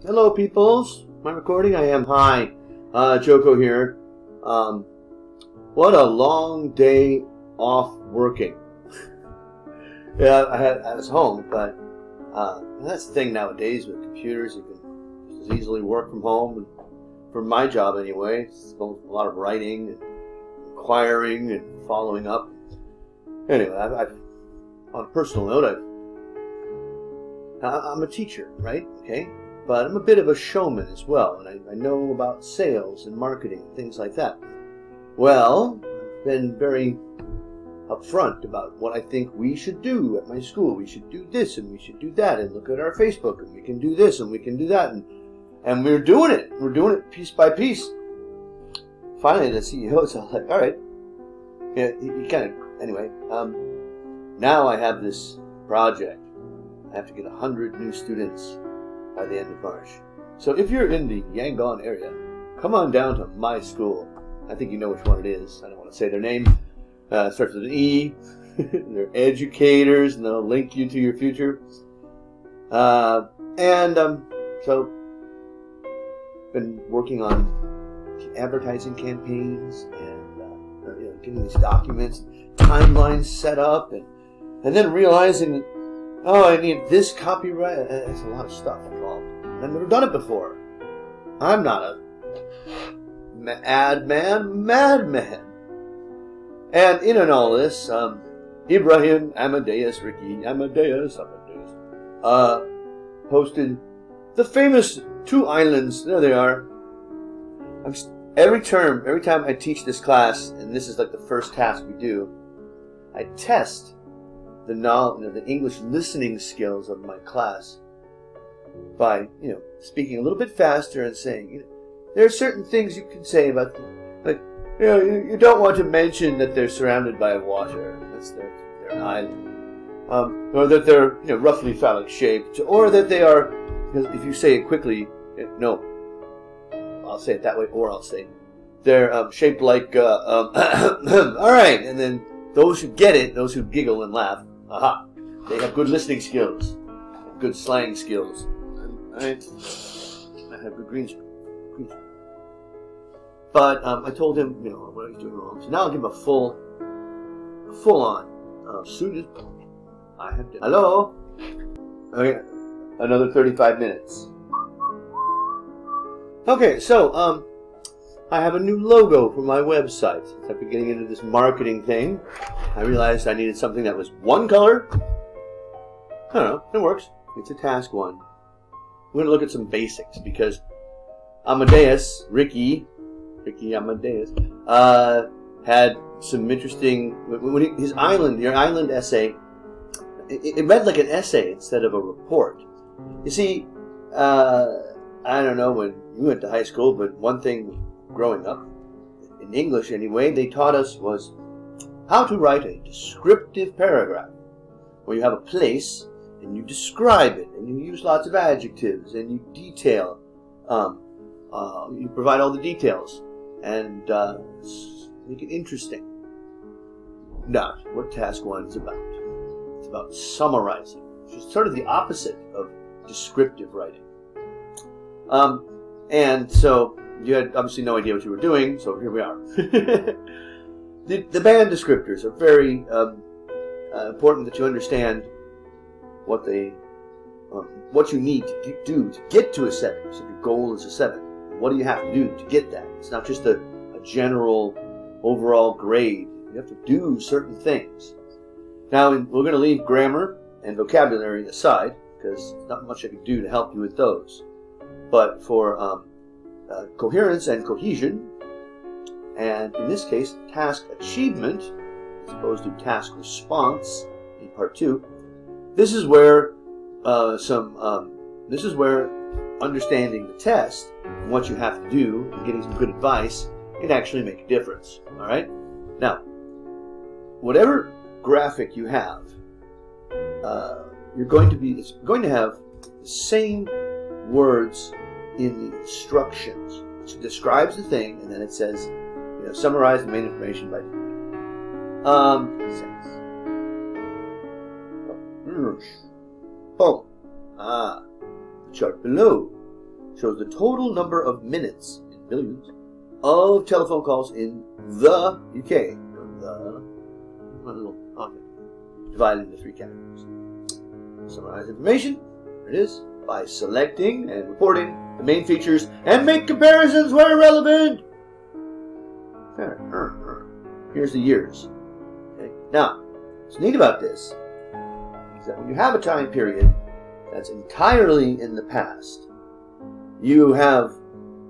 Hello, peoples. Am I recording? I am. Hi, Joko here. What a long day off working. Yeah, I was home, but that's the thing nowadays with computers. You can just as easily work from home. And for my job, anyway, it's a lot of writing and inquiring and following up. Anyway, on a personal note, I'm a teacher, right? Okay. But I'm a bit of a showman as well, and I know about sales and marketing and things like that. Well, I've been very upfront about what I think we should do at my school. We should do this and we should do that, and look at our Facebook, and we can do this and we can do that, and we're doing it. We're doing it piece by piece. Finally, the CEO's like, all right. Yeah, he kind of, anyway, now I have this project. I have to get 100 new students by the end of March. So if you're in the Yangon area, come on down to my school. I think you know which one it is. I don't want to say their name. It starts with an E. They're educators, and they'll link you to your future. So been working on advertising campaigns and getting these documents, timelines set up, and then realizing that, oh, I need this copyright. It's a lot of stuff involved. I've never done it before. I'm not a madman. And in all this, Ibrahim Amadeus Ricky, Amadeus, posted the famous 2 islands. There they are. Every time I teach this class, and this is like the first task we do, I test the English listening skills of my class by, speaking a little bit faster and saying, there are certain things you can say about them. Like, you don't want to mention that they're surrounded by water. They're an island. Or that they're, roughly phallic shaped. Or that they are, because if you say it quickly, no, I'll say it that way, or I'll say they're shaped like, all right, and then those who get it, those who giggle and laugh, aha, they have good listening skills, good slang skills. I have good green screen. But I told him, what he's doing wrong. So now I'll give him a full on. Soon as I have to. Hello. Okay, another 35 minutes. Okay, so I have a new logo for my website. Since I've been getting into this marketing thing, I realized I needed something that was one color. I don't know, it works. It's a task 1. We're going to look at some basics because Amadeus Ricky Amadeus had some interesting. When your island essay, it read like an essay instead of a report. You see, I don't know when you went to high school, but one thing growing up, in English anyway, they taught us was how to write a descriptive paragraph, where you have a place and you describe it, and you use lots of adjectives, and you detail, you provide all the details, and make it interesting. Not what task 1 is about. It's about summarizing, which is sort of the opposite of descriptive writing. And so you had obviously no idea what you were doing, so here we are. The band descriptors are very important that you understand what you need to do to get to a 7. So your goal is a 7. What do you have to do to get that? It's not just a general overall grade. You have to do certain things. Now, we're going to leave grammar and vocabulary aside because there's not much I can do to help you with those. But for coherence and cohesion, and in this case, task achievement, as opposed to task response in part 2, this is where understanding the test and what you have to do and getting some good advice can actually make a difference. All right. Now, whatever graphic you have, it's going to have the same words in the instructions. It describes the thing, and then it says, summarize the main information by boom. The chart below shows the total number of minutes, in millions, of telephone calls in the UK. Divided into 3 categories. Summarize information, there it is, by selecting and reporting the main features and make comparisons where relevant. Here's the years. Okay. Now, what's neat about this is that when you have a time period that's entirely in the past, you have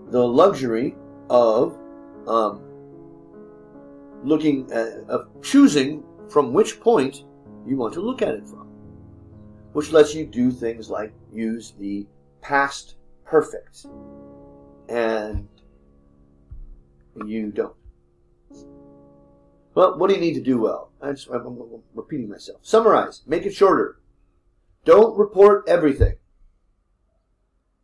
the luxury of choosing from which point you want to look at it from, which lets you do things like use the past perfect, and you don't. Well, what do you need to do well? I'm repeating myself. Summarize. Make it shorter. Don't report everything.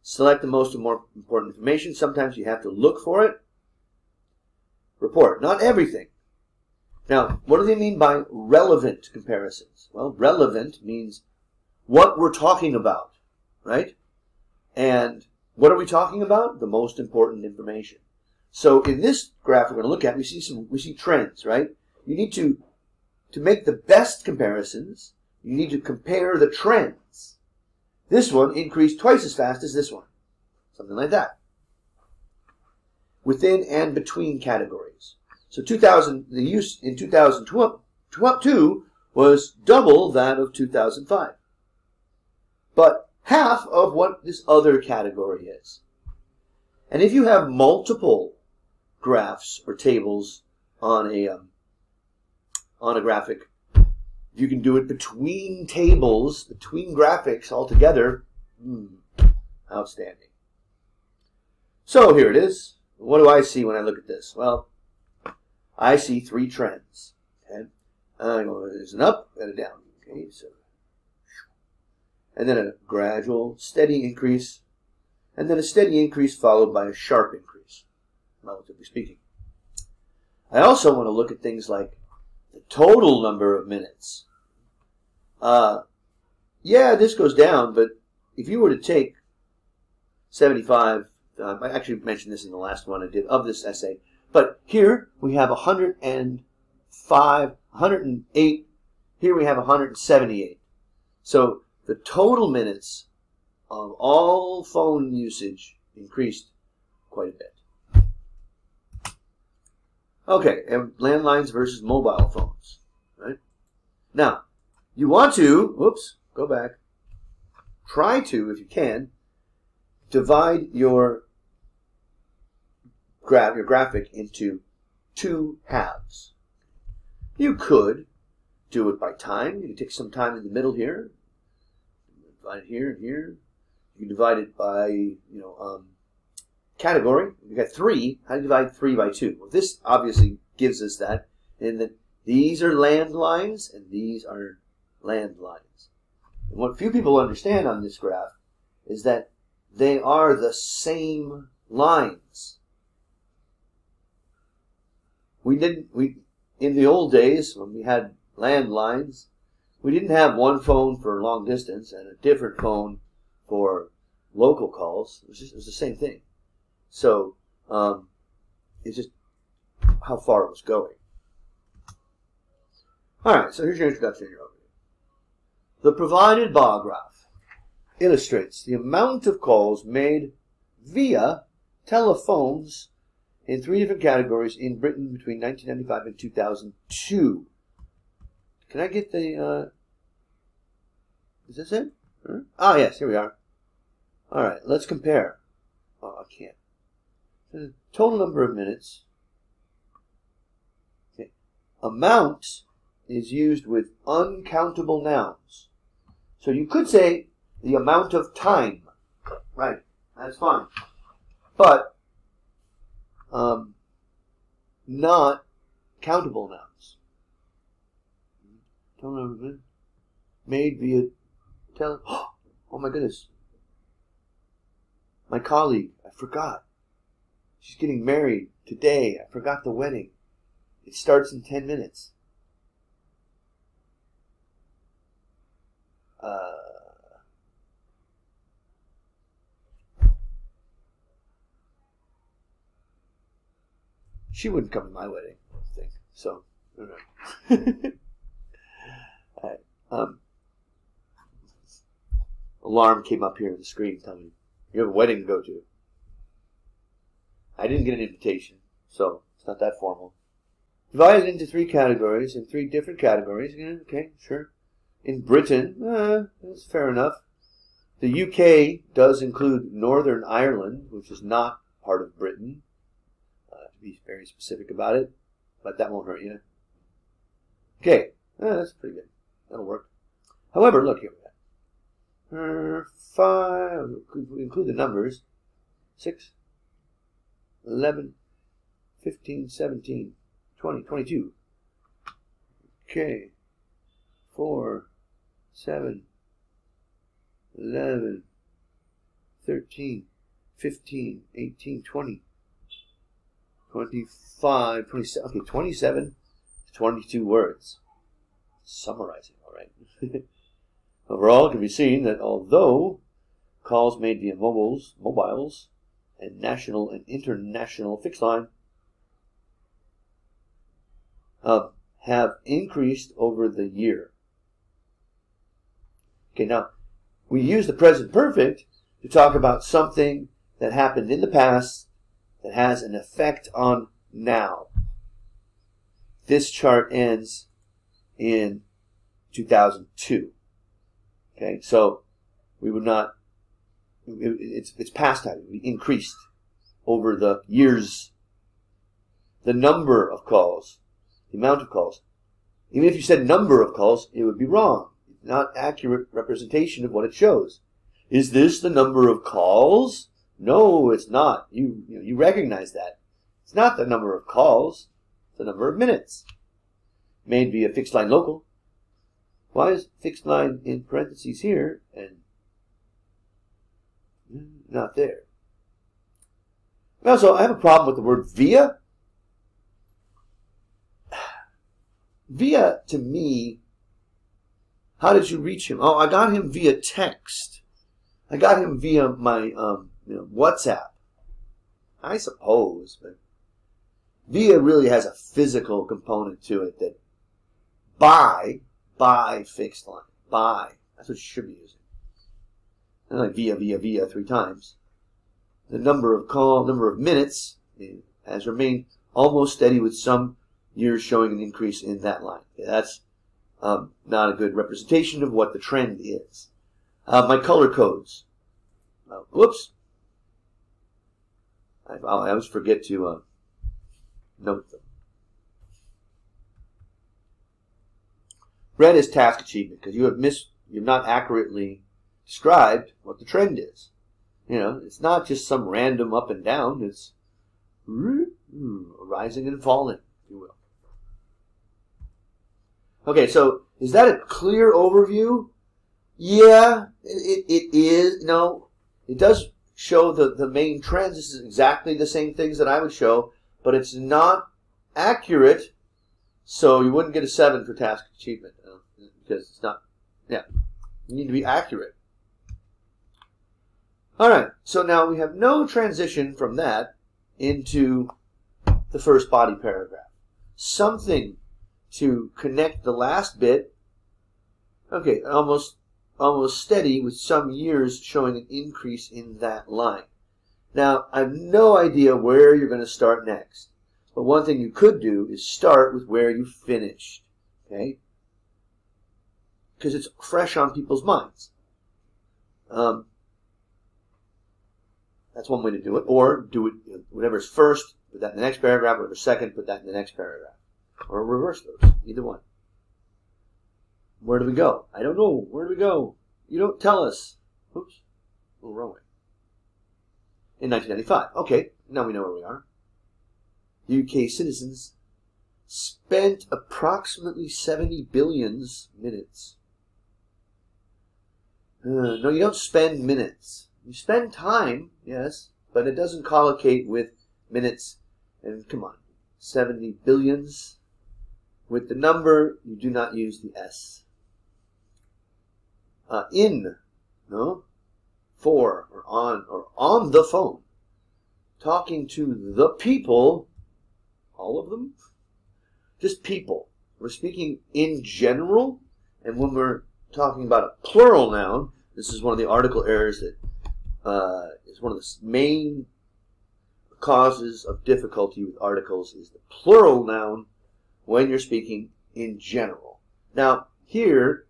Select the most important information. Sometimes you have to look for it. Report. Not everything. Now, what do they mean by relevant comparisons? Well, relevant means what we're talking about, right? And what are we talking about? The most important information. So in this graph we're going to look at, we see trends, right? You need to make the best comparisons, you need to compare the trends. This one increased twice as fast as this one. Something like that. Within and between categories. So the use in 2002 was double that of 2005. But half of what this other category is. And if you have multiple graphs or tables on a graphic, you can do it between tables, between graphics altogether. Outstanding. So here it is. What do I see when I look at this? Well, I see 3 trends. Okay? There's an up and a down. Okay, so, and then a gradual, steady increase, and then a steady increase followed by a sharp increase, relatively speaking. I also want to look at things like the total number of minutes. Yeah, this goes down, but if you were to take 75, I actually mentioned this in the last one I did of this essay, but here we have 105, 108, here we have 178. So the total minutes of all phone usage increased quite a bit. Okay, and landlines versus mobile phones, right? Now, you want to, go back, try to, if you can, divide your graphic into 2 halves. You could do it by time. You can take some time in the middle here, divide it here and here. You can divide it by, category. You got 3. How do you divide 3 by 2? Well, this obviously gives us that, and that these are landlines and these are landlines. And what few people understand on this graph is that they are the same lines. In the old days when we had landlines, we didn't have one phone for long distance and a different phone for local calls. It was the same thing. So it's just how far it was going. All right, so here's your introduction. The provided bar graph illustrates the amount of calls made via telephones in 3 different categories in Britain between 1995 and 2002. Can I get the, is this it? Ah, yes, here we are. All right, let's compare. Oh, I can't. The total number of minutes. Okay. Amount is used with uncountable nouns. So you could say the amount of time. Right, that's fine. But not countable nouns. Total number of minutes made via oh my goodness. My colleague, I forgot. She's getting married today. I forgot the wedding. It starts in 10 minutes. She wouldn't come to my wedding, I think. So, I don't know. All right. Alarm came up here on the screen telling me you have a wedding to go to. I didn't get an invitation, so it's not that formal. Divided into 3 categories, in 3 different categories. Yeah, okay, sure. In Britain, that's fair enough. The UK does include Northern Ireland, which is not part of Britain. To be very specific about it, but that won't hurt you. Okay, that's pretty good. That'll work. However, look here. 5, we include the numbers. 6, 11, 15, 17, 20, 22. Okay. 4, 7, 11, 13, 15, 18, 20, 25, 27. Okay, 27 to 22 words. Summarizing, all right. Overall, it can be seen that although calls made via mobiles, and national and international fixed line have increased over the year. Okay, now, we use the present perfect to talk about something that happened in the past that has an effect on now. This chart ends in 2002. Okay, so we would not, it's past time. We increased over the years. The number of calls, the amount of calls. Even if you said number of calls, it would be wrong. Not accurate representation of what it shows. Is this the number of calls? No, it's not. You recognize that. It's not the number of calls. It's the number of minutes. Made via fixed line local. Why is fixed line in parentheses here and not there? Also, I have a problem with the word via. Via, to me, how did you reach him? Oh, I got him via text. I got him via my WhatsApp. I suppose, but via really has a physical component to it that by fixed line. By. That's what you should be using. And like via 3 times. The number of minutes has remained almost steady with some years showing an increase in that line. Okay, that's not a good representation of what the trend is. My color codes. Whoops. I always forget to note them. Red is task achievement because you've not accurately described what the trend is. It's not just some random up and down. It's rising and falling, if you will. Okay, so is that a clear overview? Yeah, it is. No, it does show the main trends. This is exactly the same things that I would show, but it's not accurate, so you wouldn't get a 7 for task achievement because it's not. Yeah, you need to be accurate. All right, so now we have no transition from that into the first body paragraph. Something to connect the last bit. Okay, almost steady with some years showing an increase in that line. Now, I have no idea where you're going to start next. But one thing you could do is start with where you finished. Okay? Because it's fresh on people's minds. That's one way to do it. Or do it, whatever's first, put that in the next paragraph. Whatever's second, put that in the next paragraph. Or reverse those. Either one. Where do we go? I don't know. Where do we go? You don't tell us. Oops. Oh, wrong way. In 1995. Okay, now we know where we are. UK citizens spent approximately 70 billion minutes. No, you don't spend minutes. You spend time, yes, but it doesn't collocate with minutes. And come on, 70 billions. With the number, you do not use the S. In, no, for, or on the phone. Talking to the people all of them. Just people. We're speaking in general, and when we're talking about a plural noun, this is one of the article errors that is one of the main causes of difficulty with articles, is the plural noun when you're speaking in general. Now, here,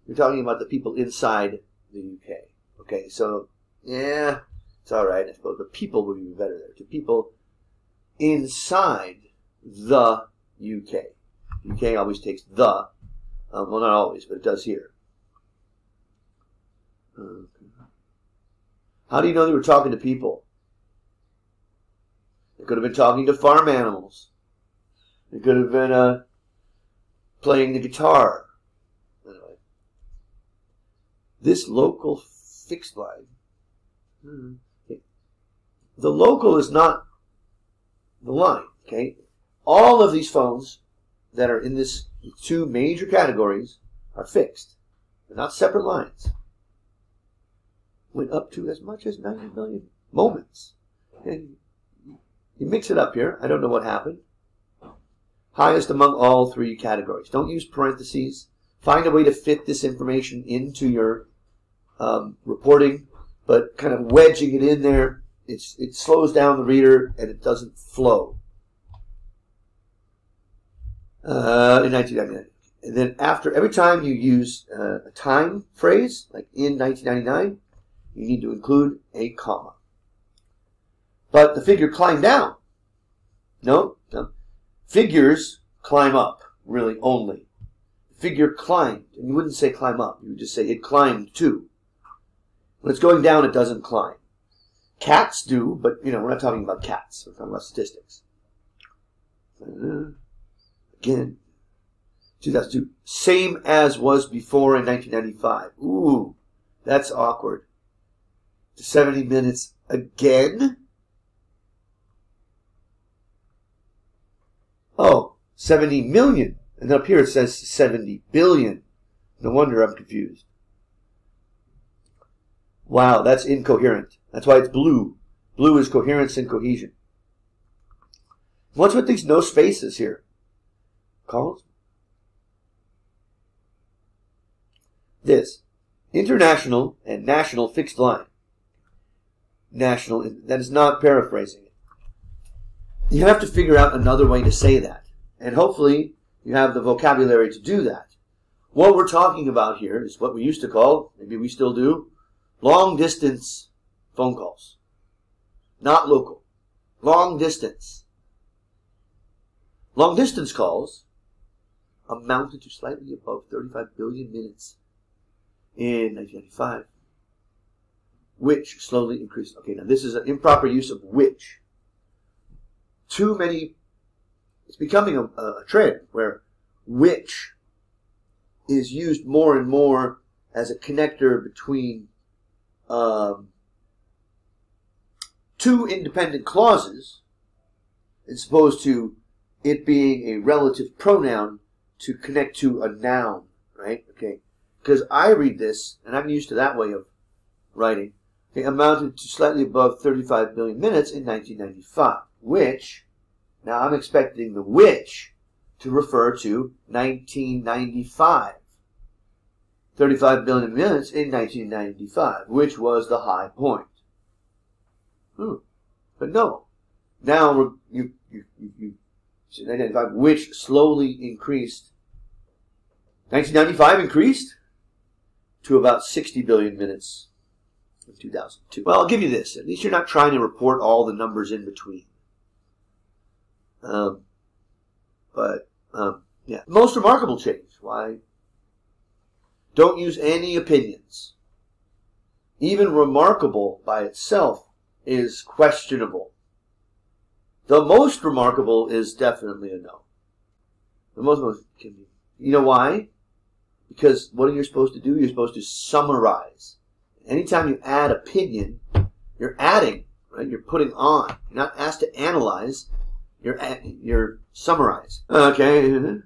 you're talking about the people inside the UK. Okay, so, yeah, it's all right, I suppose, but people would be better there. To people inside the UK. UK always takes the, well, not always, but it does here. How do you know they were talking to people? They could have been talking to farm animals. They could have been playing the guitar. Anyway, this local fixed line. The local is not the line. Okay, all of these phones that are in this two major categories are fixed. They're not separate lines. Went up to as much as 90 million moments. And you mix it up here. I don't know what happened. Highest among all three categories. Don't use parentheses. Find a way to fit this information into your reporting, but kind of wedging it in there, it slows down the reader and it doesn't flow. In 1999. And then after, every time you use a time phrase, like in 1999, you need to include a comma. But the figure climbed down. No. Figures climb up, really, only. The figure climbed. And you wouldn't say climb up. You would just say it climbed too. When it's going down, it doesn't climb. Cats do, but, you know, we're not talking about cats. We're talking about statistics. Again, 2002. Same as was before in 1995. Ooh, that's awkward. 70 minutes again? Oh, 70 million. And up here it says 70 billion. No wonder I'm confused. Wow, that's incoherent. That's why it's blue. Blue is coherence and cohesion. What's with these no spaces here? Calls? This. International and national fixed line. National, that is not paraphrasing it. You have to figure out another way to say that. And hopefully you have the vocabulary to do that. What we're talking about here is what we used to call, maybe we still do, long distance phone calls. Not local. Long distance. Long distance calls amounted to slightly above 35 billion minutes in 1995. Which slowly increased. Okay, now this is an improper use of which. Too many, it's becoming a trend where which is used more and more as a connector between two independent clauses, as opposed to it being a relative pronoun to connect to a noun, right? Okay, because I read this, and I'm used to that way of writing. Okay, amounted to slightly above 35 billion minutes in 1995, which, now I'm expecting the which to refer to 1995. 35 billion minutes in 1995, which was the high point. But no. Now you 1995, which slowly increased. 1995 increased to about 60 billion minutes in 2002. Well, I'll give you this. At least you're not trying to report all the numbers in between. Yeah. Most remarkable change. Why? Don't use any opinions. Even remarkable by itself is questionable. The most remarkable is definitely a no. The most can be. You know why? Because what are you supposed to do? You're supposed to summarize. Anytime you add opinion, you're adding, right? You're putting on. You're not asked to analyze. You're summarize. Okay.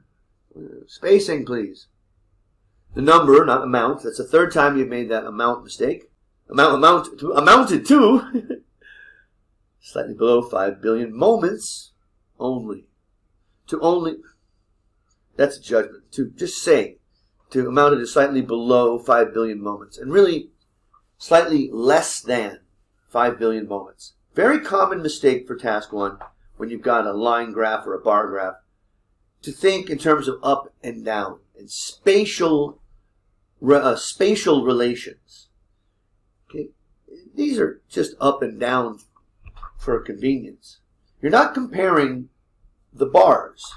Spacing, please. The number, not amount. That's the third time you've made that amount mistake. Amounted to slightly below 5 billion moments only. to only, that's a judgment, to just saying, to amounted to slightly below 5 billion moments, and really slightly less than 5 billion moments. Very common mistake for task 1 when you've got a line graph or a bar graph, to think in terms of up and down and spatial relations. Okay, these are just up and down for convenience. You're not comparing the bars.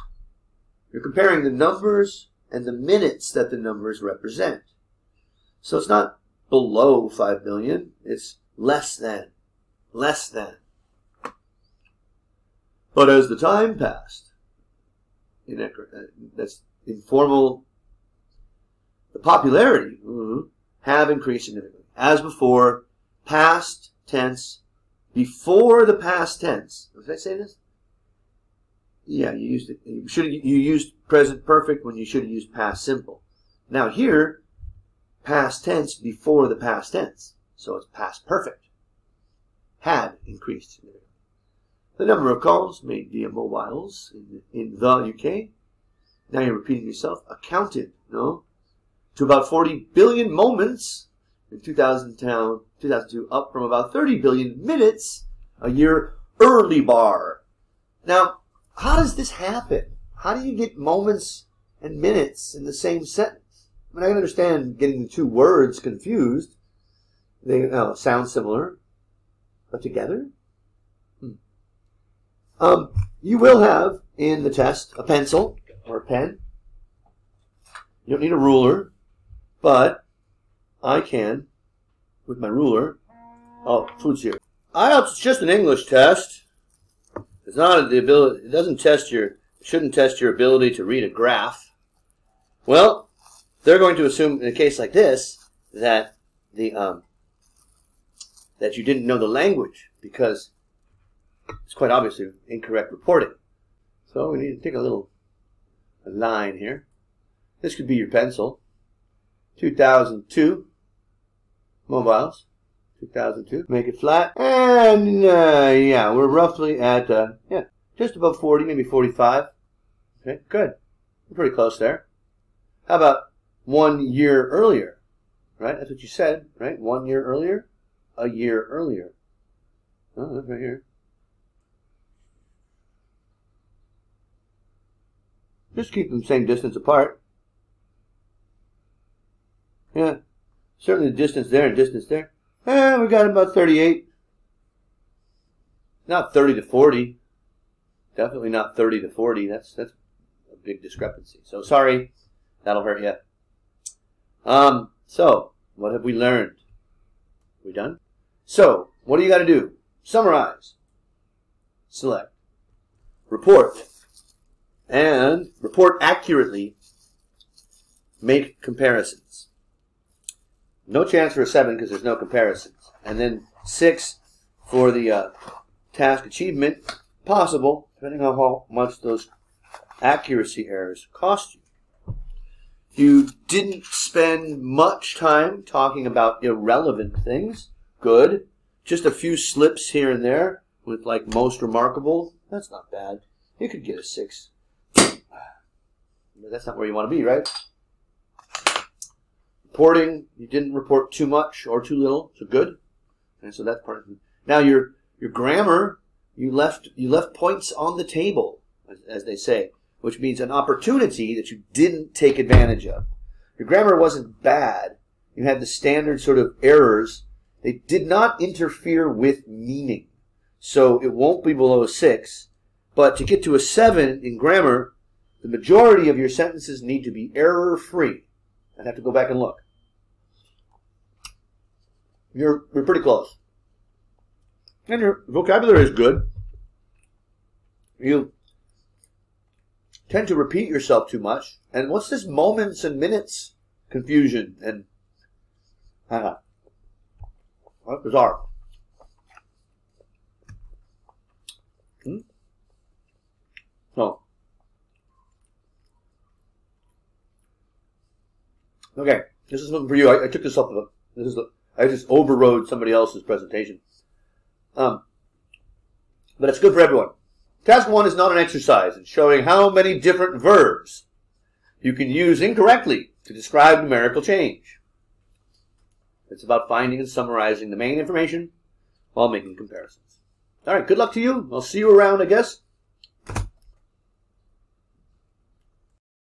You're comparing the numbers and the minutes that the numbers represent. So it's not below 5 billion, it's less than. Less than. But as the time passed, that's informal, the popularity have increased significantly. As before, past tense, before the past tense. Did I say this? Yeah, you used it. You used present perfect when you should have used past simple. Now here, past tense before the past tense. So it's past perfect. Had increased significantly. The number of calls made via mobiles in the UK, now you're repeating yourself, accounted, to about 40 billion moments in 2002, up from about 30 billion minutes a year early bar. Now, how does this happen? How do you get moments and minutes in the same sentence? I mean, I can understand getting the two words confused. They sound similar, but together? You will have in the test a pencil or a pen. You don't need a ruler, but I can, with my ruler. Oh, food's here. IELTS is just an English test. It's not the ability. It doesn't test your. Shouldn't test your ability to read a graph. Well, they're going to assume in a case like this that that you didn't know the language, because it's quite obviously incorrect reporting. So we need to take a line here. This could be your pencil. 2002 mobiles. 2002. Make it flat. And yeah, we're roughly at just above 40, maybe 45. Okay, good. We're pretty close there. How about 1 year earlier? Right? That's what you said, right? 1 year earlier? A year earlier. Oh, that's right here. Just keep them same distance apart. Yeah. Certainly the distance there and distance there. We got about 38. Not 30 to 40. Definitely not 30 to 40. That's a big discrepancy. So sorry, that'll hurt you. So what have we learned? We done? So what do you got to do? Summarize, select, report, and report accurately. Make comparisons. No chance for a 7 because there's no comparisons. And then 6 for the task achievement. Possible, depending on how much those accuracy errors cost you. You didn't spend much time talking about irrelevant things. Good. Just a few slips here and there with like most remarkable. That's not bad. You could get a 6. But that's not where you want to be, right? Reporting, you didn't report too much or too little, so good. And so that's part of it. Now your grammar, you left points on the table, as they say, which means an opportunity that you didn't take advantage of. Your grammar wasn't bad. You had the standard sort of errors. They did not interfere with meaning. So it won't be below a 6. But to get to a 7 in grammar, the majority of your sentences need to be error-free. I'd have to go back and look. You're pretty close. And your vocabulary is good. You tend to repeat yourself too much. And what's this moments and minutes confusion? And that's bizarre. No. Okay, this is something for you. I took this off of I just overrode somebody else's presentation. But it's good for everyone. Task 1 is not an exercise. It's showing how many different verbs you can use incorrectly to describe numerical change. It's about finding and summarizing the main information while making comparisons. All right, good luck to you. I'll see you around, I guess.